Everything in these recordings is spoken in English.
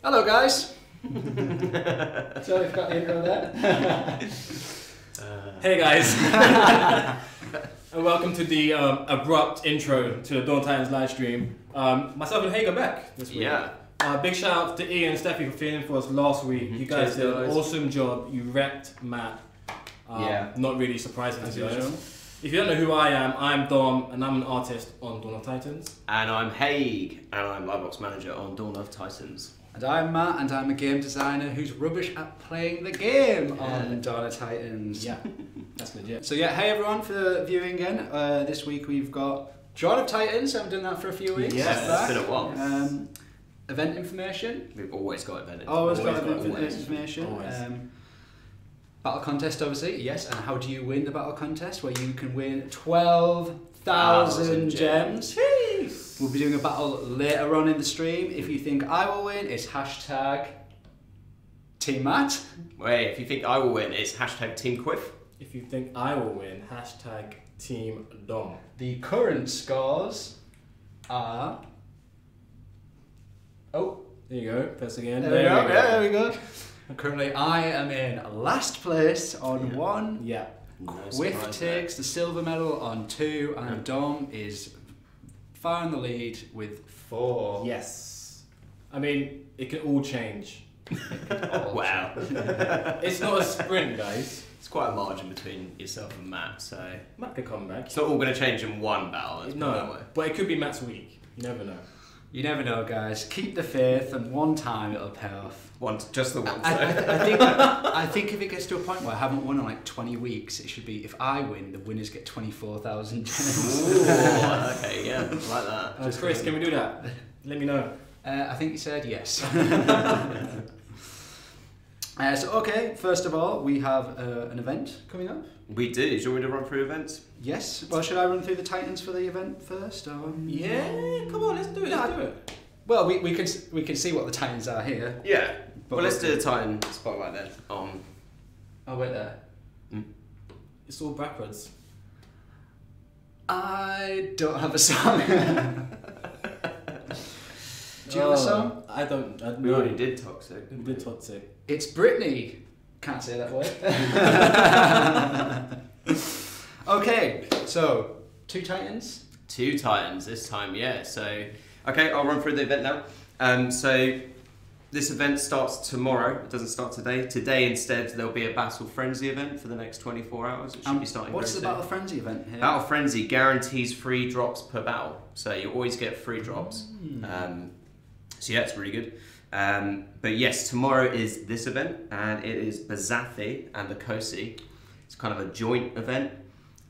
Hello guys! So we've got the intro there. Hey guys! And welcome to the abrupt intro to the Dawn Titans live stream. Myself and Hager back this week. Yeah. Big shout out to Ian and Steffi for filling for us last week. You guys did an awesome job. You wrecked Matt. Yeah. Not really surprising to you guys. If you don't know who I am, I'm Dom and I'm an artist on Dawn of Titans. And I'm Haig and I'm Livebox Manager on Dawn of Titans. And I'm Matt and I'm a game designer who's rubbish at playing the game on Dawn of Titans. Yeah, that's legit. So yeah, hey everyone for viewing again. This week we've got Dawn of Titans, haven't done that for a few weeks. Yeah, it's been a while. Event information. We've always got event information. Always got event information. Always. Battle contest obviously, yes, and how do you win the battle contest? Where you can win 12,000 gems. Jeez. We'll be doing a battle later on in the stream. If you think I will win, it's hashtag Team Matt. Wait, if you think I will win, it's hashtag Team Quiff. If you think I will win, hashtag Team Dom. The current scores are... Oh, there you go, press again. there we go. Yeah, there we go. Currently I am in last place on 1. Yeah. Quiff takes the silver medal on 2 and Dom is far in the lead with 4. Yes. I mean, it can all change. Wow. It's not a sprint, guys. It's quite a margin between yourself and Matt, so... Matt could come back. It's not all going to change in one battle, let's put it that way. But it could be Matt's week. You never know. You never know, guys. Keep the faith, and one time it'll pay off. Just the one. I think if it gets to a point where I haven't won in like 20 weeks, it should be if I win, the winners get 24,000 gems. Ooh, okay, yeah, like that. Chris, can we do that? Let me know. I think you said yes. So okay, first of all, we have an event coming up. We do. Do you want me to run through events? Yes. Well, should I run through the Titans for the event first? Yeah, come on, let's do it. Let's do it. Well, we can see what the Titans are here. Yeah. But Well, let's do the Titan spotlight then. Oh, wait there. It's all backwards. I don't have a song. Do you have a song? I don't. We already did Toxic. We did Toxic. It's Britney. Can't say that word. Okay, so 2 Titans. 2 Titans this time, yeah. So, okay, I'll run through the event now. So, this event starts tomorrow. It doesn't start today. Today, instead, there'll be a Battle Frenzy event for the next 24 hours. It should be starting What's the very Battle soon. Frenzy event here? Battle Frenzy guarantees free drops per battle. So, you always get free drops. So, yeah, it's really good. But yes, tomorrow is this event, and it is Basathi and Okosi. It's kind of a joint event.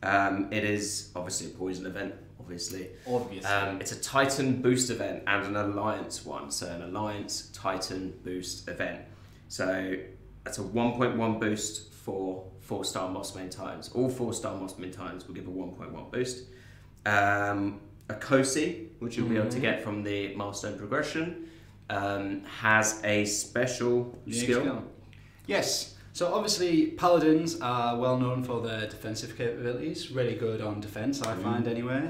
It is obviously a poison event, obviously. It's a Titan boost event and an Alliance one. So an Alliance Titan boost event. So that's a 1.1 boost for 4-star Mossmain Titans. All 4-star Mossmain Titans will give a 1.1 boost. Okosi, which you'll be able to get from the milestone progression, has a special skill. Yes. So obviously Paladins are well known for their defensive capabilities, really good on defense, I find anyway.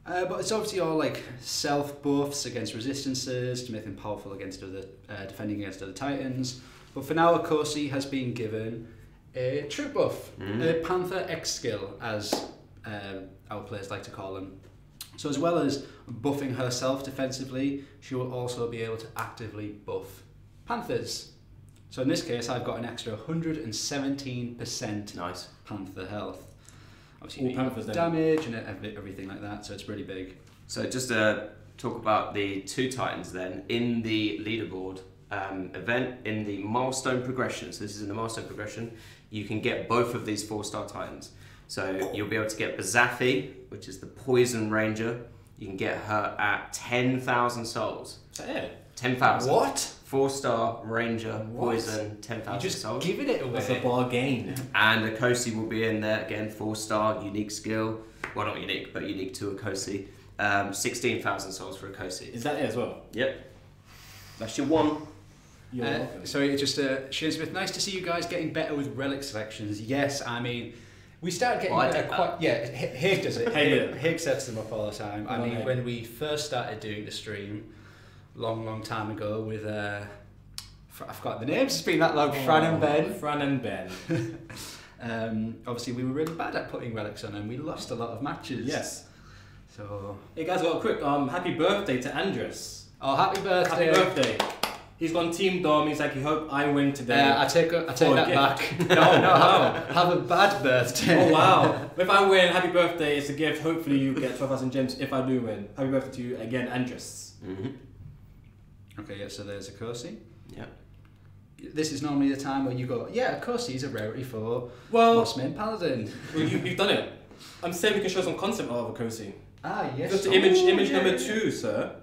But it's obviously all like self buffs against resistances to make them powerful against other, defending against other Titans. But for now, Okosi has been given a troop buff, a Panther X skill, as our players like to call them. So as well as buffing herself defensively, she will also be able to actively buff Panthers. So in this case, I've got an extra 117% Nice. Panther health. All Panthers then. Damage and everything like that, so it's really big. So just to talk about the 2 Titans then, in the leaderboard event, in the milestone progression, so this is in the milestone progression, you can get both of these 4-star Titans. So you'll be able to get Basathi, which is the Poison Ranger. You can get her at 10,000 souls. Is that it? 10,000. What? 4-star Ranger, What? Poison, 10,000 You're just souls. giving it away. That's a bargain. And Okosi will be in there again, 4-star, unique skill. Well, not unique, but unique to Okosi. 16,000 souls for Okosi. Is that it as well? Yep. That's your one. You're welcome. So it's just Shane Smith, nice to see you guys getting better with relic selections. Yes, I mean, we started getting Well, I better did that. quite. Yeah, Hig does it. Hig. Hig sets them up all the time. I Oh, mean, Hig. when we first started doing the stream, long time ago, with I forgot the names. It's been that long. Fran and Ben. Fran and Ben. Obviously, we were really bad at putting relics on, and we lost a lot of matches. Yes. So. Hey guys, got a quick happy birthday to Andres. Oh, happy birthday! Happy birthday. He's gone Team Dom. He's like, he hope I win today. I take that back. No, have a bad birthday. Oh wow! If I win, happy birthday! It's a gift. Hopefully you get 12,000 gems. If I do win, happy birthday to you again, Andres. Okay, yeah. So there's Okosi. Yep. This is normally the time where you go, yeah, Okosi's a rarity for Well, Mossmain Paladin. well you've done it. I'm saying we can show some concept art of Okosi. Ah, yes. Just Oh, image yeah, number yeah. 2, sir.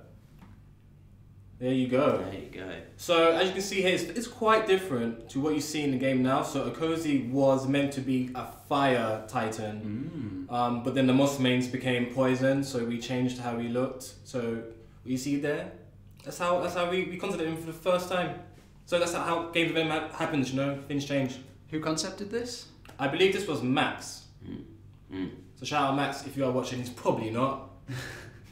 There you go. There you go. So as you can see here, it's quite different to what you see in the game now. So Okosi was meant to be a fire titan, but then the Mossmains became poison, so we changed how we looked. So what you see there, that's how we considered him for the first time. So that's how game event happens, you know, things change. Who concepted this? I believe this was Max. So shout out Max if you are watching. He's probably not.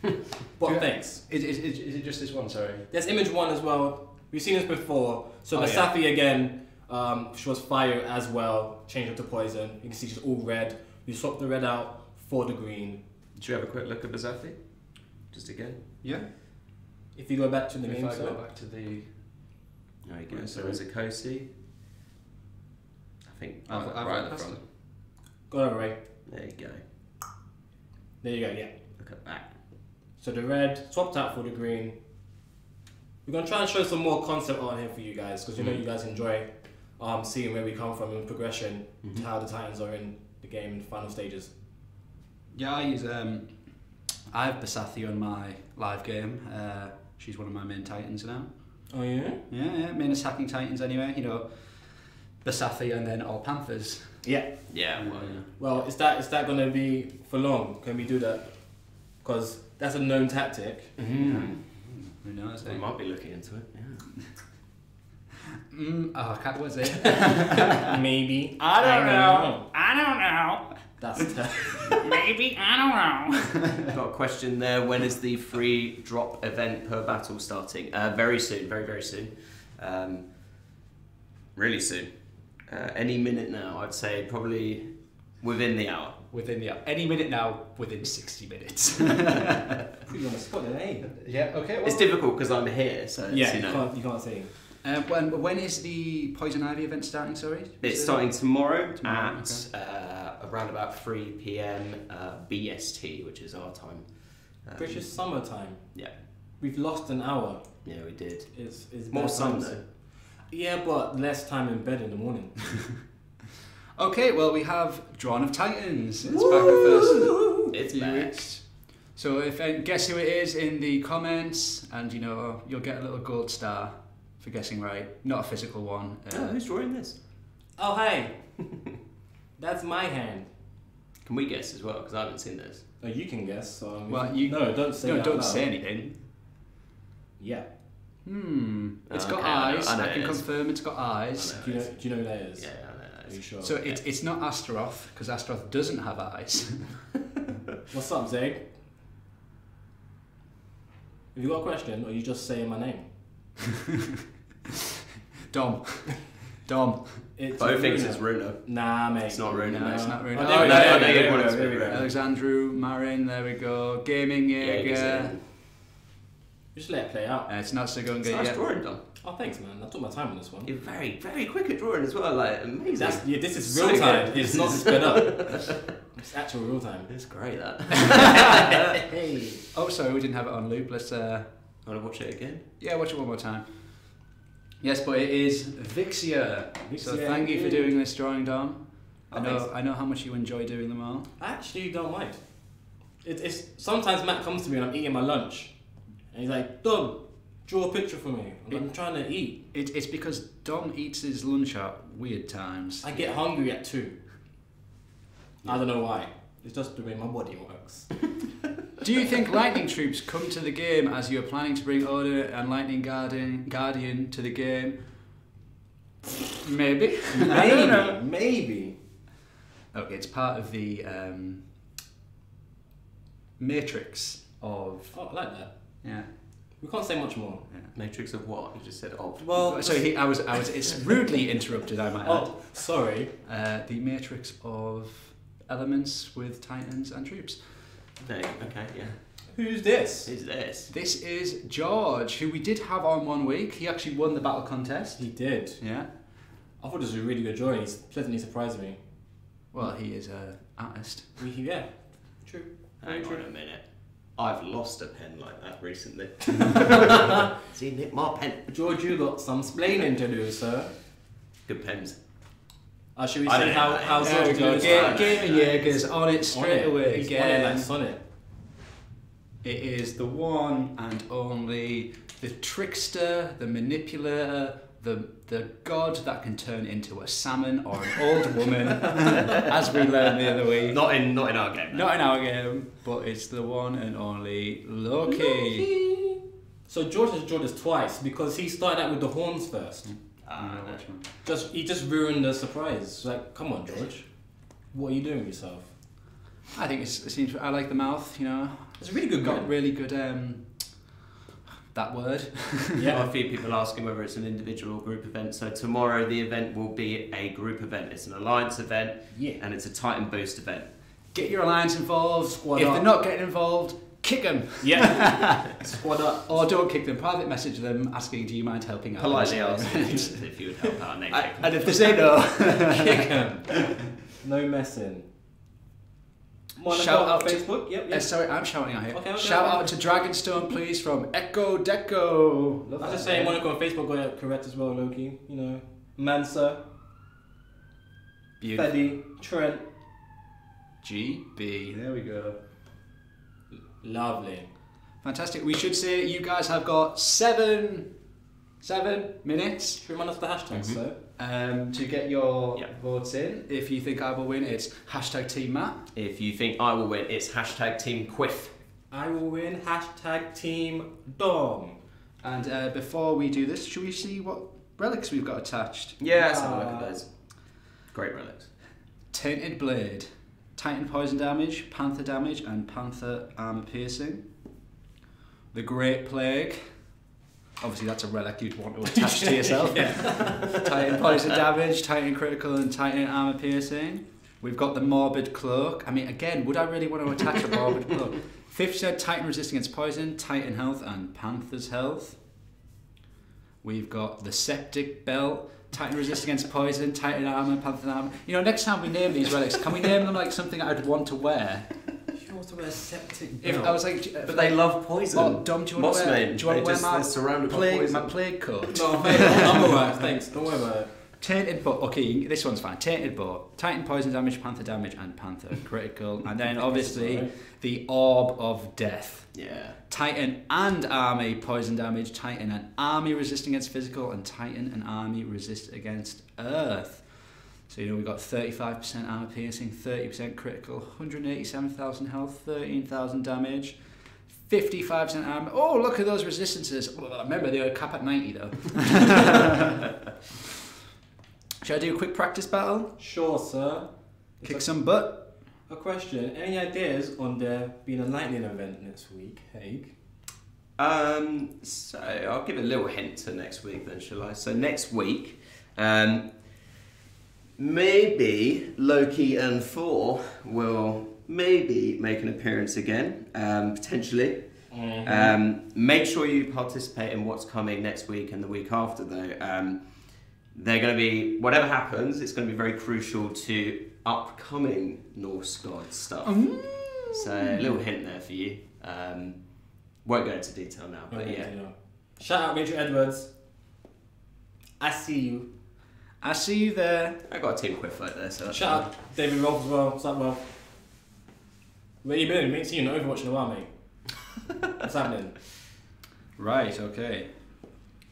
But thanks. Is it just this one? Sorry. There's image 1 as well. We've seen this before. So Oh, Basathi again, she was fire as well, changed up to poison. You can see she's all red. We swapped the red out for the green. Should we have a quick look at Basathi? Just again. Yeah. If you go back to the If name, I go so back to the. There you go. Right, So sorry. there's Okosi. I think I've right at the passed front. go over right. There you go. There you go, yeah. Look at that. So the red, swapped out for the green. We're going to try and show some more concept art here for you guys, because you know you guys enjoy seeing where we come from in progression to how the Titans are in the game in the final stages. Yeah, I use I have Basathi on my live game. She's one of my main Titans now. Oh yeah? Yeah, main attacking Titans anyway. You know, Basathi and then all Panthers. Yeah. Yeah. Well, yeah. Well, is that going to be for long? Can we do that? Because that's a known tactic. Who knows? We might be looking into it. Yeah. What was it? Maybe. I don't know. That's Maybe, I don't know. Got a question there. When is the free drop event per battle starting? Very soon. Very soon. Really soon. Any minute now. I'd say probably within the hour. Any minute now, within 60 minutes. Put you on the spot, eh? Yeah, okay. Well, It's difficult because I'm here, so it's, Yeah, you know. you can't see. when is the Poison Ivy event starting, sorry? It's starting tomorrow Tomorrow, at around about 3 p.m. BST, which is our time. British summertime. Yeah. We've lost an hour. Yeah, we did. It's More sun bedtime. though. Yeah, but less time in bed in the morning. Okay, well, we have Drawn of Titans. It's back the first It's few back. weeks. So guess who it is in the comments, and you'll get a little gold star for guessing right. Not a physical one. Who's drawing this? Oh, hey. That's my hand. Can we guess as well? Because I haven't seen this. Oh, you can guess. So Well, no, don't say. No, out don't loud. say anything. Yeah. It's got Okay, eyes. I know I it can is. confirm it's got eyes. Do you know who that is? Yeah, I know that Are you is. sure? So it's not Astaroth, because Astaroth doesn't have eyes. What's up, Zaid? Have you got a question, or are you just saying my name? Dom. It's Bo thinks Runa. it's Runa. Nah, mate. It's not Runa, No, mate. it's not Runa. Oh, Oh, there we no, go, no, there we no, go, no, there we no. go. Alexandru Marin, there we go. Gaming Jaeger. Just let it play out. It's not so going It's good nice yet. drawing, Dom. Oh, thanks, man. I took my time on this one. You're very, very quick at drawing as well. Like amazing. This is So real time. good. It's not sped up. It's actual real time. It's great that. Hey. Oh, sorry, we didn't have it on loop. Let's Want to watch it again? watch it one more time. Yes, but it is Vixia. So Vixia, thank you for yeah. doing this drawing, Dom. Oh, thanks. I know how much you enjoy doing them all. I actually don't mind. It's sometimes Matt comes to me and I'm eating my lunch, and he's like, "Dom, draw a picture for me." I'm trying to eat. It's because Dom eats his lunch at weird times. I get hungry at 2. I don't know why. It's just the way my body works. Do you think lightning troops come to the game as you're planning to bring Order and Lightning Guardian to the game? Maybe. I don't know. Maybe. Okay, it's part of the matrix of Oh, I like that. yeah. We can't say much more. Matrix of what? You just said of. Well, So I was. It's rudely interrupted. I might add. oh, sorry. The matrix of elements with titans and troops. Okay, yeah. Who's this? Who's this? This is George, who we did have on one week. He actually won the battle contest. He did. Yeah. I thought this was a really good drawing. He's pleasantly surprised me. Well, he is an artist. Yeah, true. Hang on a minute. I've lost a pen like that recently. See, Nick, my pen. George, you got some splaining to do, sir. Good pens. Should we I see don't how know. how There we George go. does? Gaming Jaeger's on it straight away. He's on it like Sonic. It is the one and only, the trickster, the manipulator, the god that can turn into a salmon or an old woman, as we learned the other week. Not in our game. Not in our game, but it's the one and only Loki. So George has drawn this twice because he started out with the horns first. No. He just ruined the surprise. It's like, come on, George, what are you doing with yourself? I think it seems. I like the mouth. It's a really good got gun. really good. That word. Yeah. A few people asking whether it's an individual or group event. So tomorrow the event will be a group event. It's an alliance event. Yeah. And it's a Titan Boost event. Get your alliance involved. Squad if up. they're not getting involved, kick them. Yeah. Squad up. Or don't kick them. Private message them asking, "Do you mind helping out?" Politely ask if you would help out. Name check. And if they say no, Kick him. No messing. Shout out to- Facebook. Yep. sorry, I'm shouting out here. Okay, Shout okay. out to Dragonstone, please, from Echo Deco. Love I was that just saying, name. Monaco on Facebook got it correct as well, Loki. Mansa, Beautiful. Freddy, Trent. GB. There we go. Lovely. Fantastic. We should say you guys have got 7 minutes Should we run us the hashtags, sir? to get your Yeah. votes in. If you think I will win, it's hashtag Team Matt. If you think I will win, it's hashtag Team Quiff. I will win. Hashtag Team Dom. And before we do this, should we see what relics we've got attached? Yeah, let's have a look at those. Great relics. Tainted Blade, Titan Poison Damage, Panther Damage, and Panther Armor Piercing. The Great Plague. Obviously, that's a relic you'd want to attach to yourself. Titan Poison Damage, Titan Critical, and Titan Armor Piercing. We've got the Morbid Cloak. I mean, again, would I really want to attach a Morbid Cloak? 50% Titan Resist against Poison, Titan Health, and Panther's Health. We've got the Septic Belt, Titan Resist against Poison, Titan Armor, Panther Armor. You know, next time we name these relics, can we name them like something I'd want to wear? You want to wear a septic If belt? I was like, But they love poison. oh, Dom, do you want to wear, They're surrounded by poison. my plague coat? No, mate, I'm alright, thanks. Don't worry about it. Tainted Bow. Okay, this one's fine. Tainted Bow, Titan Poison Damage, Panther Damage, and Panther Critical. And then obviously the Orb of Death. Yeah. Titan and Army Poison Damage, Titan and Army Resist against Physical, and Titan and Army Resist against Earth. So, you know, we've got 35% Armor Piercing, 30% Critical, 187,000 health, 13,000 damage, 55% Armor. Oh, look at those resistances. Well, remember, they were cap at 90 though. Should I do a quick practice battle? Sure, sir. Kick some butt? A question. Any ideas on there being a lightning event next week, Haig? So I'll give a little hint to next week then, shall I? So next week, maybe Loki and Thor will maybe make an appearance again, potentially. Make sure you participate in what's coming next week and the week after though. They're going to be, whatever happens, it's going to be very crucial to upcoming Norse god stuff. So a little hint there for you. Won't go into detail now, but yeah. Shout out Rachel Edwards. I see you. I see you there. I got a team quick fight there, so that's Shout out David Rolfe as well. What's up, Rolfe? Where you been? We ain't seen you in Overwatch in a while, mate. What's happening? Right, okay.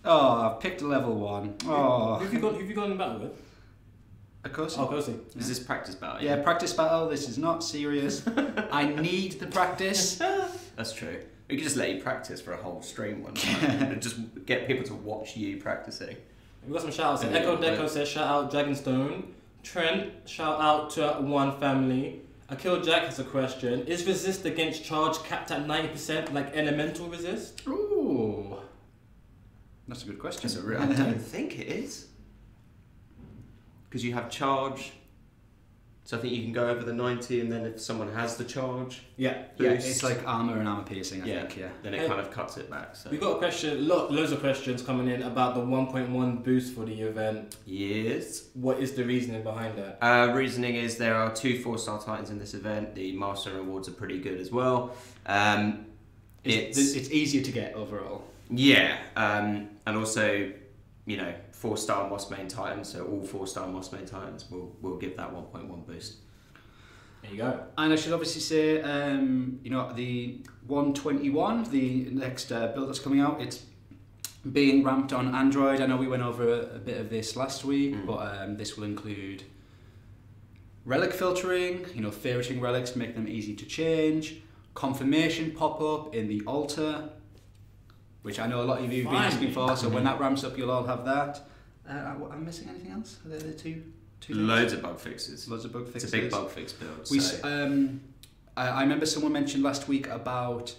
Oh, I've picked a level 1. Oh. Who have you gone in battle with? Okosi. Oh, Okosi. Is this practice battle? Yeah, practice battle. This is not serious. I need the practice. That's true. We could just let you practice for a whole stream one time. And just get people to watch you practicing. We've got some shout outs. Echo Deco says shout out Dragonstone. Trent, shout out to One Family. Akil Jack has a question. Is resist against charge capped at 90% like elemental resist? Ooh. That's a good question. I don't think it is. Because you have charge. So I think you can go over the 90 and then if someone has the charge. Yeah. Yeah, it's like armor and armor piercing, I think, yeah. Then it kind of cuts it back. So. We've got a question, loads of questions coming in about the 1.1 boost for the event. Yes. What is the reasoning behind that? Reasoning is there are 2 4-star Titans in this event. The Master rewards are pretty good as well. It's easier to get overall. Yeah, and also, you know, 4-star Moss Main Titans, so all 4-star Moss Main Titans will give that 1.1 boost. There you go. And I should obviously say, you know, the 121, the next build that's coming out, it's being ramped on Android. I know we went over a bit of this last week, but this will include relic filtering, you know, favoriting relics to make them easy to change, confirmation pop-up in the altar, which I know a lot of you have been asking for, so when that ramps up you'll all have that. Am I missing anything else? Are there the two Loads of bug fixes. Loads of bug fixes. It's a big bug fix build. I remember someone mentioned last week about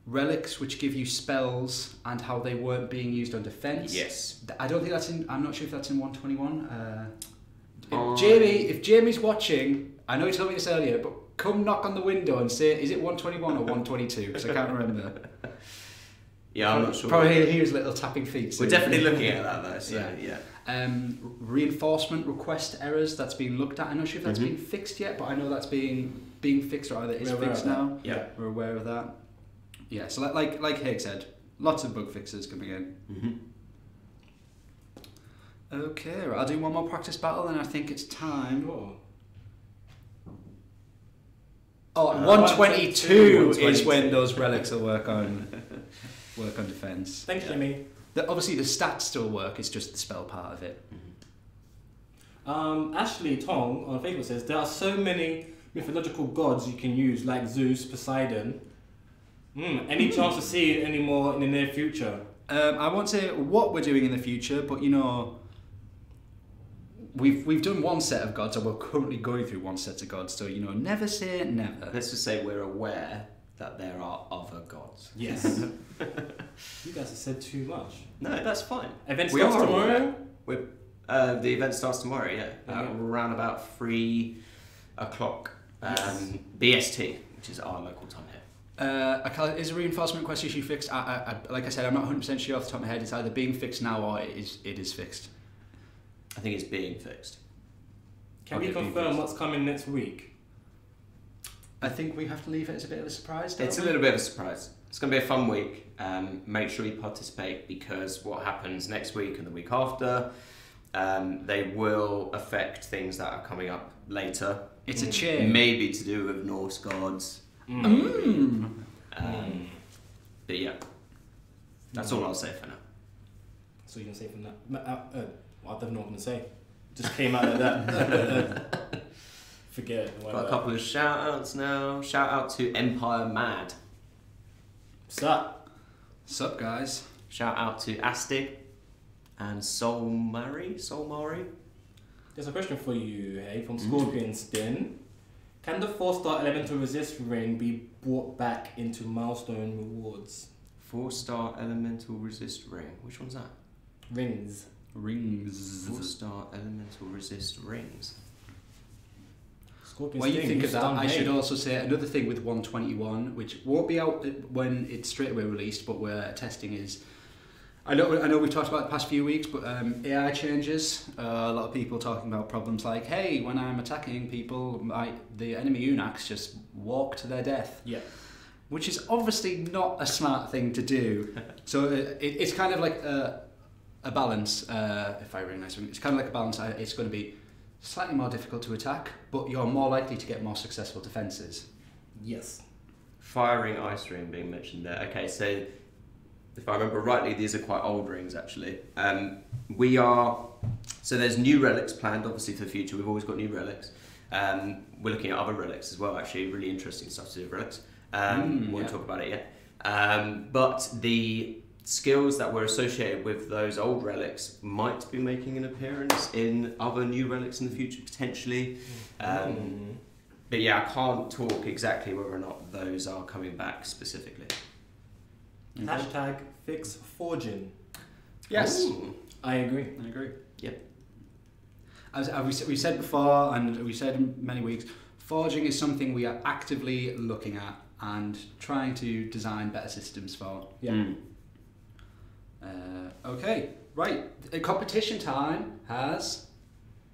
relics which give you spells and how they weren't being used on defense. Yes. I don't think that's in, I'm not sure if that's in 121. If Jamie's watching, I know he told me this earlier, but come knock on the window and say, is it 121 or 122? Because I can't remember. Yeah, I'm not sure. Probably he was little tapping feet. We're definitely looking at that though, so yeah. Reinforcement request errors, that's being looked at. I'm not sure if that's been fixed yet, but I know that's being fixed, or either is fixed now. Yeah. We're aware of that. Yeah, so like Haig said, lots of bug fixes coming in. Okay, right, I'll do one more practice battle and I think it's time. Oh, 122 is when those relics will work on defense. Thanks, Jimmy. Obviously the stats still work, it's just the spell part of it. Ashley Tong on Facebook says there are so many mythological gods you can use, like Zeus, Poseidon. Any chance to see it anymore in the near future? I won't say what we're doing in the future, but you know, we've done one set of gods, and we're currently going through one set of gods. So you know, never say never. Let's just say we're aware that there are other gods. Yes. You guys have said too much. No, that's fine. Event We starts are tomorrow? The event starts tomorrow, yeah. Around about 3 o'clock BST, which is our local time here. Is a reinforcement quest issue fixed? Like I said, I'm not 100% sure off the top of my head. It's either being fixed now or it is fixed. I think it's being fixed. Can we confirm what's coming next week? I think we have to leave it as a bit of a surprise, don't It's we? a little bit of a surprise. It's going to be a fun week. Make sure you participate, because what happens next week and the week after, they will affect things that are coming up later. It's a change. Maybe to do with Norse gods. But yeah, that's all I'll say for now. So you can say from that. I don't know what I'm going to say. Just came out of that. Forget it. Got a couple of shout outs now. Shout out to Empire Mad. Sup? Sup, guys? Shout out to Asti and Solmari. There's a question for you, hey, from Scorpion Spin. Can the 4-star elemental resist ring be brought back into milestone rewards? 4-star elemental resist ring. Which one's that? Rings. 4-star elemental resist rings. While you think of that, I should also say another thing with 121, which won't be out when it's straight away released, but we're testing is. I know we've talked about it the past few weeks, but AI changes. A lot of people talking about problems like, hey, when I'm attacking people, the enemy Unax just walk to their death. Yeah. Which is obviously not a smart thing to do. So it's kind of like a balance. If I recognise it, it's kind of like a balance. It's going to be slightly more difficult to attack, but you're more likely to get more successful defences. Yes. Firing ice ring being mentioned there. Okay, so if I remember rightly, these are quite old rings actually. So there's new relics planned obviously for the future. We've always got new relics. We're looking at other relics as well, actually, really interesting stuff to do with relics. Won't talk about it yet. But the skills that were associated with those old relics might be making an appearance in other new relics in the future, potentially. But yeah, I can't talk exactly whether or not those are coming back specifically. Hashtag fix forging. Yes. Ooh. I agree. Yep. As we said before, and we said in many weeks, forging is something we are actively looking at and trying to design better systems for. Yeah. Okay, right. The competition time has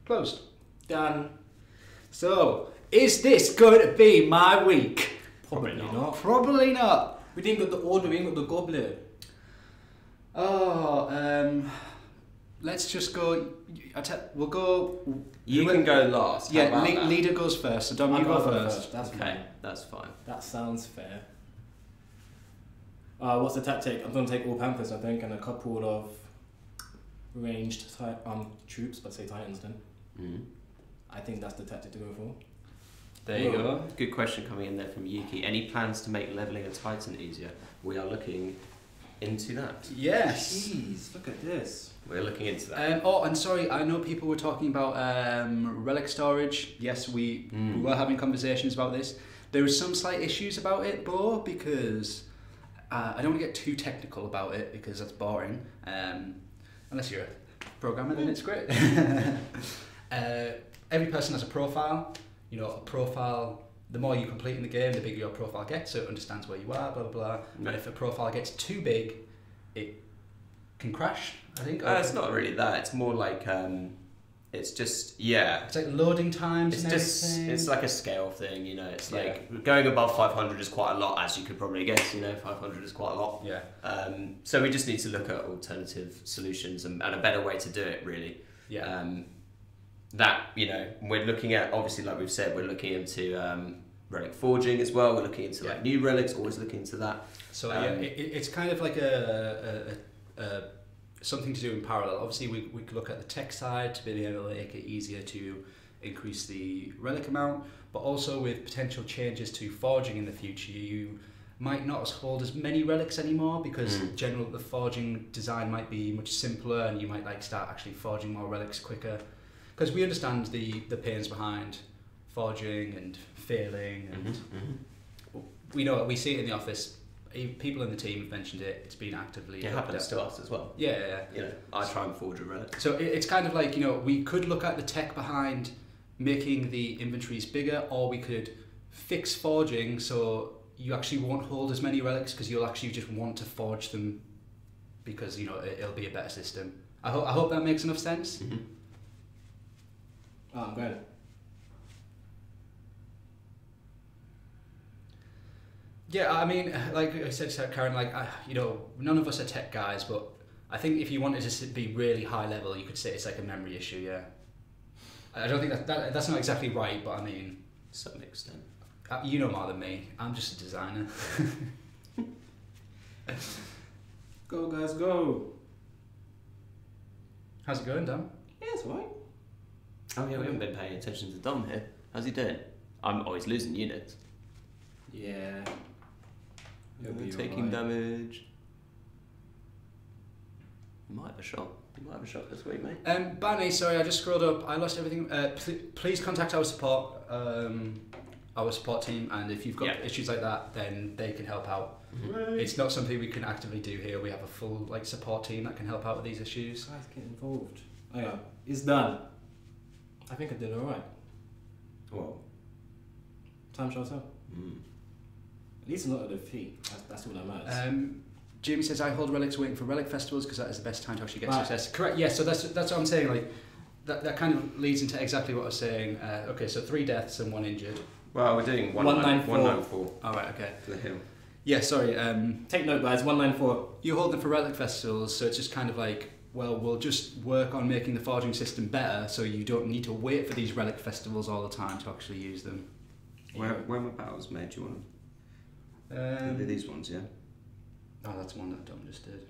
closed. Done. So, is this going to be my week? Probably not. Probably not. We didn't get the order, we didn't get the goblet. Oh, let's just go. We'll go. You can go last. How Yeah, about that? leader goes first. So Dom, you go first. That's Okay, fine. that's fine. That sounds fair. What's the tactic? I'm going to take all Panthers, I think, and a couple of ranged troops, but say Titans then. I think that's the tactic to go for. There you go. Good question coming in there from Yuki. Any plans to make leveling a Titan easier? We are looking into that. Yes. Jeez, look at this. We're looking into that. And sorry, I know people were talking about relic storage. Yes, we were having conversations about this. There are some slight issues about it, Bo, because I don't want to get too technical about it because that's boring. Unless you're a programmer, then it's great. Every person has a profile. You know, a profile, the more you complete in the game, the bigger your profile gets, so it understands where you are, blah, blah, blah. And if a profile gets too big, it can crash, I think. It's not really that. It's more like, it's just, yeah. It's like loading times It's and just, everything. it's like a scale thing, you know. It's like going above 500 is quite a lot, as you could probably guess, you know, 500 is quite a lot. Yeah. So we just need to look at alternative solutions and a better way to do it, really. Yeah. That, you know, we're looking at, obviously, like we've said, we're looking into relic forging as well. We're looking into like new relics, always looking into that. So it's kind of like something to do in parallel. Obviously, we could look at the tech side to be able to make it easier to increase the relic amount, but also with potential changes to forging in the future, you might not hold as many relics anymore because the forging design might be much simpler, and you might like start actually forging more relics quicker. Because we understand the pains behind forging and failing, and we know it, we see it in the office. People in the team have mentioned it. It's been actively. It happens to us as well. Yeah. You know, I try and forge a relic. So it's kind of like, you know, we could look at the tech behind making the inventories bigger, or we could fix forging so you actually won't hold as many relics because you'll actually just want to forge them because, you know, it'll be a better system. I hope that makes enough sense. Oh, I'm glad. Yeah, I mean, like I said to Karen, like, you know, none of us are tech guys, but I think if you wanted to be really high level, you could say it's like a memory issue, yeah. I don't think that's not exactly right, but I mean... To some extent. You know more than me. I'm just a designer. Go, guys, go. How's it going, Dan? Yeah, it's alright. Oh yeah, we haven't been paying attention to Dom here. How's he doing? I'm always losing units. Yeah. Taking damage. You might have a shot. You might have a shot this week, mate. Barney, sorry, I just scrolled up. I lost everything. Please contact our support team, and if you've got issues like that, then they can help out. It's not something we can actively do here. We have a full support team that can help out with these issues. Guys, get involved. Oh yeah, it's done. I think I did alright. Well, time shall tell. At least not a defeat. That's all that matters. Jamie says, I hold relics waiting for relic festivals because that is the best time to actually get success. Correct, yes, so that's what I'm saying. Like that kind of leads into exactly what I was saying. Okay, so 3 deaths and 1 injured. well, we're doing 194. All right, okay. For the hill. Yeah, sorry. Take note, guys, 194. You hold them for relic festivals, so it's just kind of like, well, we'll just work on making the forging system better so you don't need to wait for these relic festivals all the time to actually use them. When were battles made? Do you want them? These ones, yeah? Oh, that's one that Dom just did.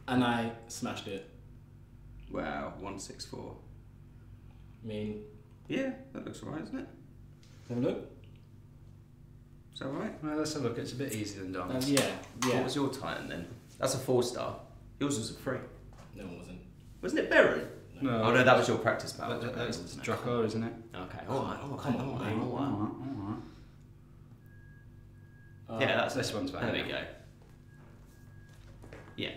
And I smashed it. Wow, 164. I mean... Yeah, that looks alright, isn't it? Have a look. Is that right? Well, let's have a look. It's a bit easier than Dom's. Yeah. What was your Titan then? That's a 4-star. Yours was a 3. No, it wasn't. Wasn't it Baron? No. Oh no, that was your practice battle. That's Draco, isn't it? Okay. Come on, mate. Alright. Yeah, that's this one's better. There we go. Yeah.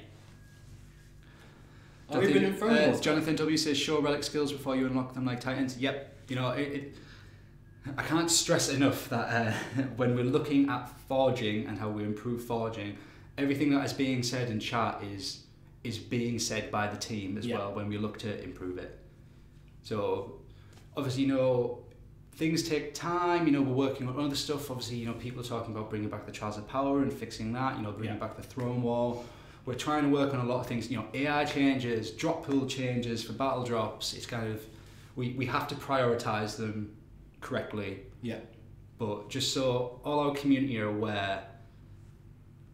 Oh, we've been in front Jonathan W says, show relic skills before you unlock them like Titans. Yep. You know, I can't stress enough that when we're looking at forging and how we improve forging, everything that is being said in chat is being said by the team as well when we look to improve it. So obviously, you know, things take time. You know, we're working on other stuff. Obviously, you know, people are talking about bringing back the Trials of Power and fixing that. You know, bringing back the Throne Wall. We're trying to work on a lot of things. You know, AI changes, drop pool changes for battle drops. It's kind of we have to prioritize them correctly. Yeah. But just so all our community are aware,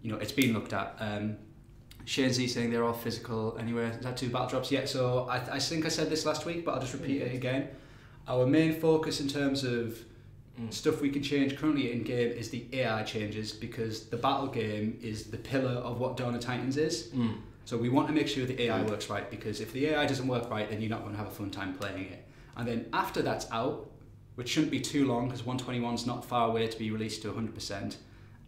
you know, it's been looked at. Shane Z saying they're all physical anyway. Is that 2 battle drops? Yeah, so I think I said this last week, but I'll just repeat it again. Our main focus in terms of stuff we can change currently in game is the AI changes, because the battle game is the pillar of what Dawn of Titans is. So we want to make sure the AI works right, because if the AI doesn't work right, then you're not going to have a fun time playing it. And then after that's out, which shouldn't be too long because 121's not far away to be released to 100%.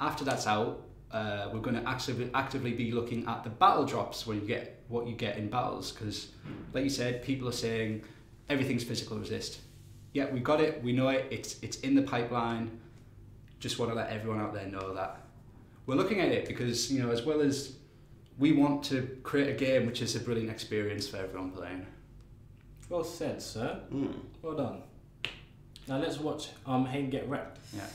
After that's out, we're going to actively be looking at the battle drops when you get what you get in battles, because like you said, people are saying everything's physical resist. Yeah, we got it, we know it, it's in the pipeline. Just want to let everyone out there know that we're looking at it, because, you know, as well as we want to create a game which is a brilliant experience for everyone playing. Well said, sir. Well done. Now let's watch Hayden get wrecked. Yeah.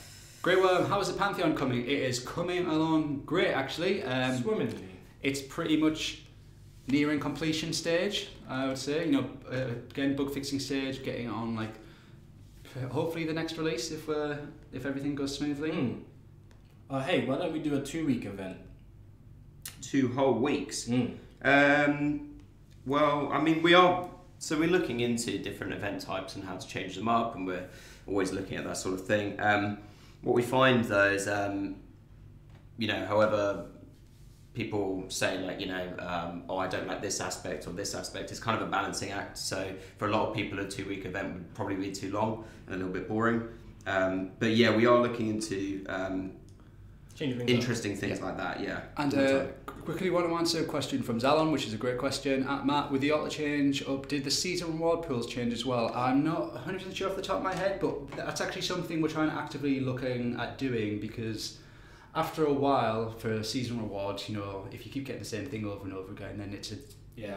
Grey Worm, how is the Pantheon coming? It is coming along great, actually. Swimmingly. It's pretty much nearing completion stage, I would say. You know, again, bug fixing stage, getting on like hopefully the next release if everything goes smoothly. Hey, why don't we do a 2-week event? 2 whole weeks. Well, I mean, we're looking into different event types and how to change them up, and we're always looking at that sort of thing. What we find though is however people say like, oh, I don't like this aspect or this aspect, it's kind of a balancing act. So for a lot of people, a 2-week event would probably be too long and a little bit boring. But yeah, we are looking into interesting things like that, yeah. And quickly want to answer a question from Zalon, which is a great question. Matt, with the altar change up, did the season reward pools change as well? I'm not 100% sure off the top of my head, but that's actually something we're trying to actively looking at doing, because after a while, for season rewards, if you keep getting the same thing over and over again, then it's a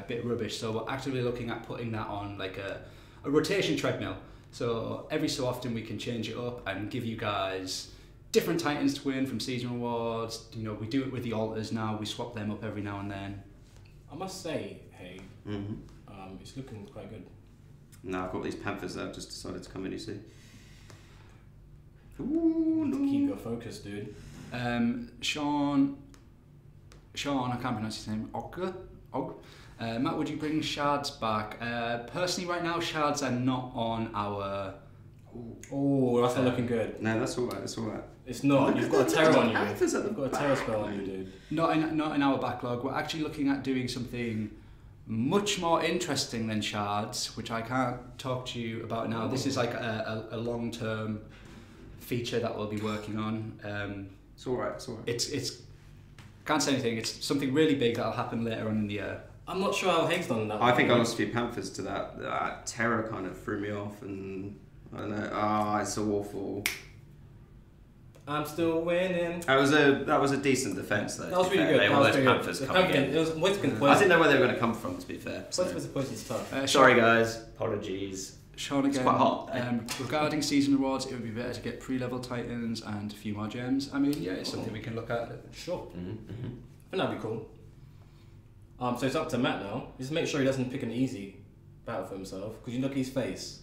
bit rubbish. So we're actively looking at putting that on like a rotation treadmill. So every so often we can change it up and give you guys different Titans to win from season rewards. We do it with the altars now. We swap them up every now and then. I must say, hey, it's looking quite good. No, I've got these Panthers that I've just decided to come in, you see. Ooh, no. Keep your focus, dude. Sean, I can't pronounce his name. Matt, would you bring shards back? Personally, right now, shards are not on our. Oh, that's not looking good. No, that's all right. That's all right. It's not. You've got a terror on you. You've got a terror spell on you, dude. Not in our backlog. We're actually looking at doing something much more interesting than shards, which I can't talk to you about now. This is like a long-term feature that we'll be working on. It's all right. It's all right. It's can't say anything. It's something really big that'll happen later on in the year. I'm not sure how Haig's done that. I think I lost a few Panthers to that. That terror kind of threw me off, and I don't know. It's so awful. I'm still winning. That was a decent defense though. That was really good. All those Panthers coming in. It was I didn't know where they were going to come from, to be fair. What's the point is tough. Sorry guys, apologies. Sean again. It's quite hot. Regarding season rewards, it would be better to get pre-level Titans and a few more gems. I mean, yeah, it's something we can look at. Sure. I think that'd be cool. So it's up to Matt now. Just make sure he doesn't pick an easy battle for himself, because you look at his face.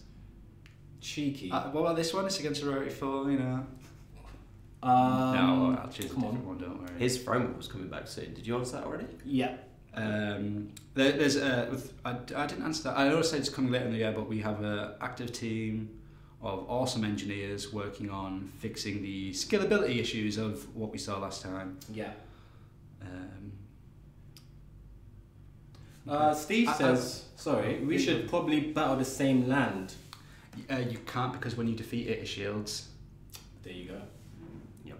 Cheeky. What about this one? It's against a rarity 4, no, I'll choose a different one, don't worry. His framework was coming back soon. Did you answer that already? Yeah. There's I didn't answer that. I always said it's coming later in the year, but we have an active team of awesome engineers working on fixing the scalability issues of what we saw last time. Yeah. Okay. Steve says, we should probably battle the same land. You can't, because when you defeat it shields. There you go. Yep.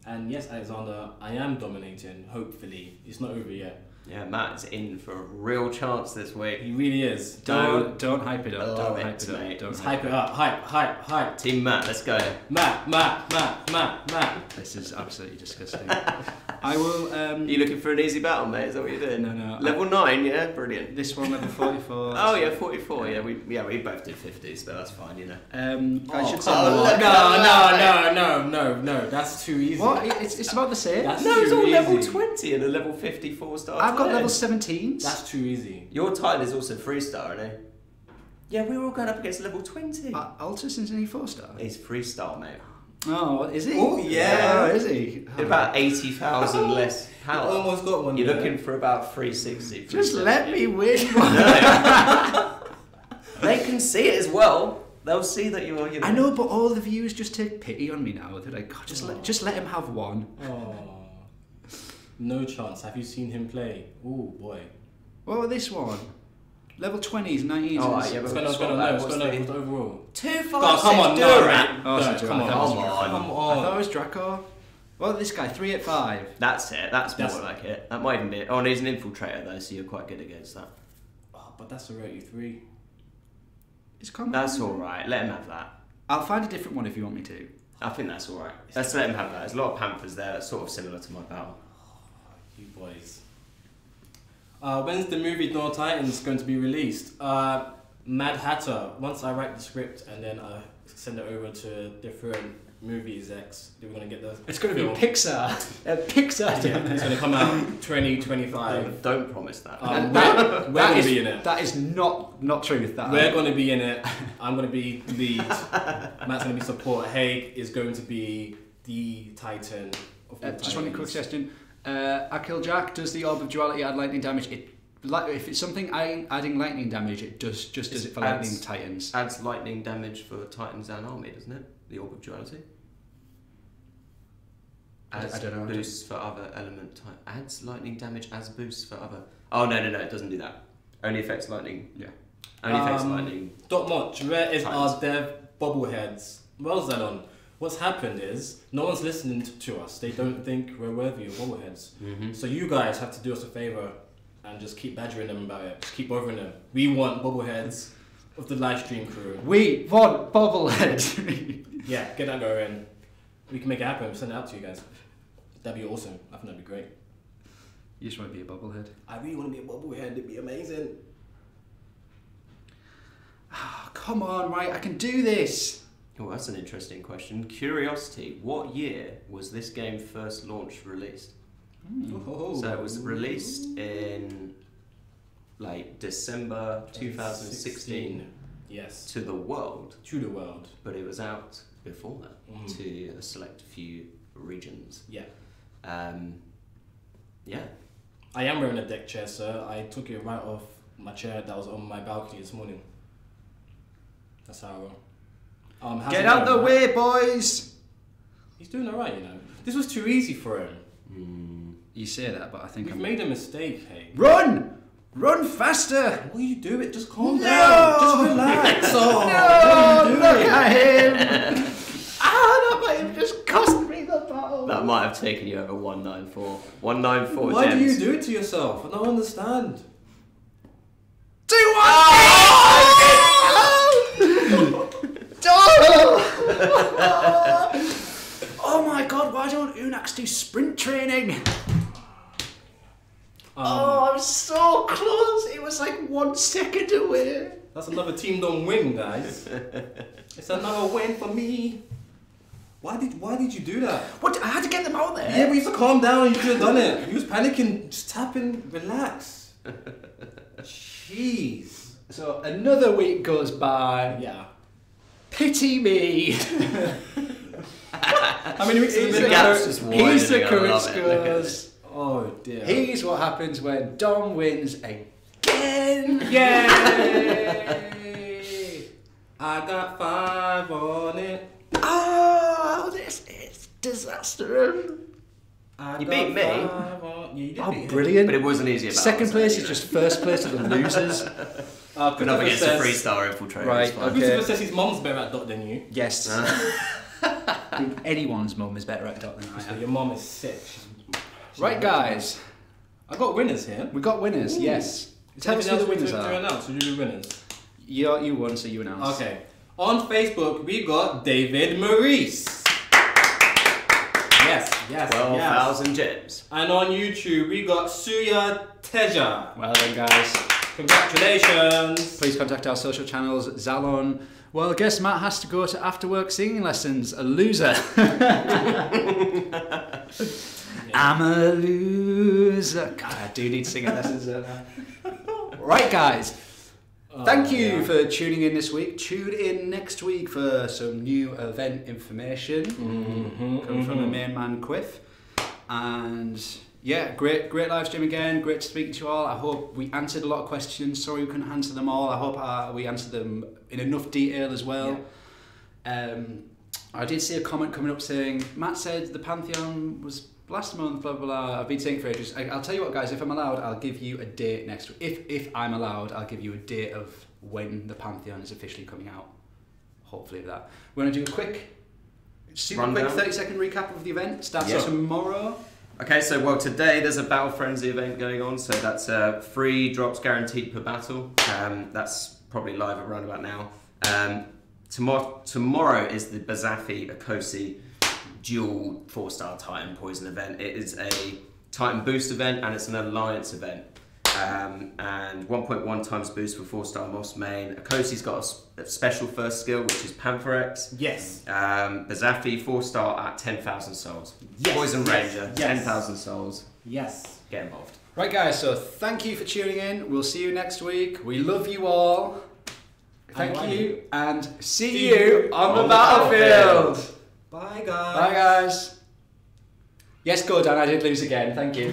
And yes, Alexander, I am dominating, hopefully. It's not over yet. Yeah, Matt's in for a real chance this week. He really is. Don't hype it up. Don't hype it mate. up. Let's hype it up. Hype. Team Matt, let's go. Matt. This is absolutely disgusting. I will. You looking for an easy battle, mate? Is that what you're doing? No. Level 9, yeah, brilliant. This one level 44. Oh yeah, 44. Yeah, we both did 50s, but that's fine, I should say no. That's too easy. What? It's about the same. It's all level 20 and a level 54 star. I've got level 17s. That's too easy. Your Titan is also 3-star, isn't he? Yeah, we were all going up against level 20. Altus isn't he 4-star? He's 3-star, mate. Oh, is he? Oh yeah. Oh, is he? About 80,000 less power. You almost got one. You're looking for about 360. Just let me win. No. They can see it as well. They'll see that you're. I know, but all the viewers just take pity on me now. They're like, God, just let him have one. Oh, no chance. Have you seen him play? Oh boy. What about this one? Level 20s, 19s. Oh, yeah, what's going on? What's overall? 2, 5, God, come on, Durant. Come on. I thought it was Draco. Well, this guy, 385. That's it. That's more like it. That might even be it. Oh, and he's an infiltrator though, so you're quite good against that. Oh, but that's a rate 3. It's common. That's all right. Let him have that. I'll find a different one if you want me to. I think that's all right. Let's let him have that. There's a lot of Panthers there. That's sort of similar to my battle. You boys. When's the movie No Titans going to be released? Mad Hatter. Once I write the script and then I send it over to different movie execs, we're going to get the. It's going to be Pixar. Pixar. Yeah, it's going to come out 2025. Don't promise that. We're going to be in it. That is not truth. We're going to be in it. I'm going to be lead. Matt's going to be support. Haig is going to be the Titan of the Just one quick question. Akil Jack, does the Orb of Duality add lightning damage? If it's something adding lightning damage, it does it for lightning titans. Adds lightning damage for Titans and army, doesn't it? The Orb of Duality. As I don't know. boosts for other element type. Adds lightning damage as boosts for other. Oh no, it doesn't do that. Only affects lightning. Yeah. Only affects lightning. Not much. Rare is Titans. our dev bobbleheads. Well, Zelon, what's happened is no one's listening to us. They don't think we're worthy of bobbleheads. So you guys have to do us a favor and just keep badgering them about it. Just keep bothering them. We want bobbleheads of the live stream crew. We want bobblehead. Yeah, get that going. We can make it happen. We'll send it out to you guys. That'd be awesome. I think that'd be great. You just want to be a bobblehead. I really want to be a bobblehead. It'd be amazing. Oh, come on, right? I can do this. Oh, that's an interesting question. Curiosity. What year was this game first launched, released? So it was released in like December 2016 Yes. to the world, To the world. but it was out before that to a select few regions. Yeah. Yeah. I am wearing a deck chair, sir. I took it right off my chair that was on my balcony this morning. That's how I roll. How's Get it out going, the man? way, boys. He's doing alright, you know. This was too easy for him. You say that, but I think We've made a mistake, hey. Run! Run faster! What are you doing? Just calm No! down. Just relax. Oh, No! what are you Look doing? at him! That might have just cost me the battle. That might have taken you over 194. 194 Why gems. do you do it to yourself? I don't understand. Do Oh my god, why don't Unax do sprint training? I'm so close. It was like 1 second away. That's another team don't win, guys. It's another win for me. Why did you do that? What? I had to get them out there. Yeah, we used to calm down. You could have done it. You was panicking. Just tap in, relax. Jeez. So another week goes by. Yeah. Pity me. How many weeks He's have the it gap's been? just He's the widening, I current love it, look at scores. Oh dear. Here's what happens when Dom wins again. Yay! I got 5 on it. Oh, this is disaster. I You got beat me. 5 on... Yeah, you did Oh, beat him. brilliant. But it wasn't easy about Second it, place you is know. just first place of the losers. But up Christopher against a says- 3-star infiltrator. Right, it's fine. okay. Christopher says his mom's better at dot than you. Yes. I think anyone's mum is better at dot than I So am. your mom is sick. Right, guys. I got winners here. We got winners, yes. Tell us who the winners to are. announce. Who do the winners? You won, so you announce. Okay. On Facebook, we got David Maurice. Yes, yes, 12,000 gems. And on YouTube, we got Suya Teja. Well done, guys. Congratulations. Please contact our social channels. Zalon. Well, I guess Matt has to go to after-work singing lessons. A loser. I'm a loser. God, I do need singing lessons. Don't I? Right, guys. Thank you for tuning in this week. Tune in next week for some new event information coming from the main man Quiff. And yeah, great live stream again. Great to speak to you all. I hope we answered a lot of questions. Sorry we couldn't answer them all. I hope we answered them in enough detail as well. I did see a comment coming up saying Matt said the Pantheon was last month, blah blah blah. I've been saying for ages. I'll tell you what, guys. If I'm allowed, I'll give you a date next week. If I'm allowed, I'll give you a date of when the Pantheon is officially coming out. Hopefully that. We're gonna do a quick, super Rundown. quick 30-second recap of the event. Starts Yeah. tomorrow. Okay, so well today there's a Battle Frenzy event going on, so that's 3 drops guaranteed per battle. That's probably live around about now. Tomorrow is the Basathi Okosi dual 4-star Titan Poison event. It is a Titan boost event and it's an alliance event. And 1.1 times boost for 4-star Moss main. Okosi's got a special first skill, which is Pamphorex. Yes. Basathi 4-star at 10,000 souls. Yes, Poison yes, Ranger, yes. 10,000 souls. Yes. Get involved. Right, guys. So thank you for tuning in. We'll see you next week. We love you all. Thank you, and see you on the battlefield. Bye, guys. Bye, guys. Yes, go Dan. I did lose again. Thank you.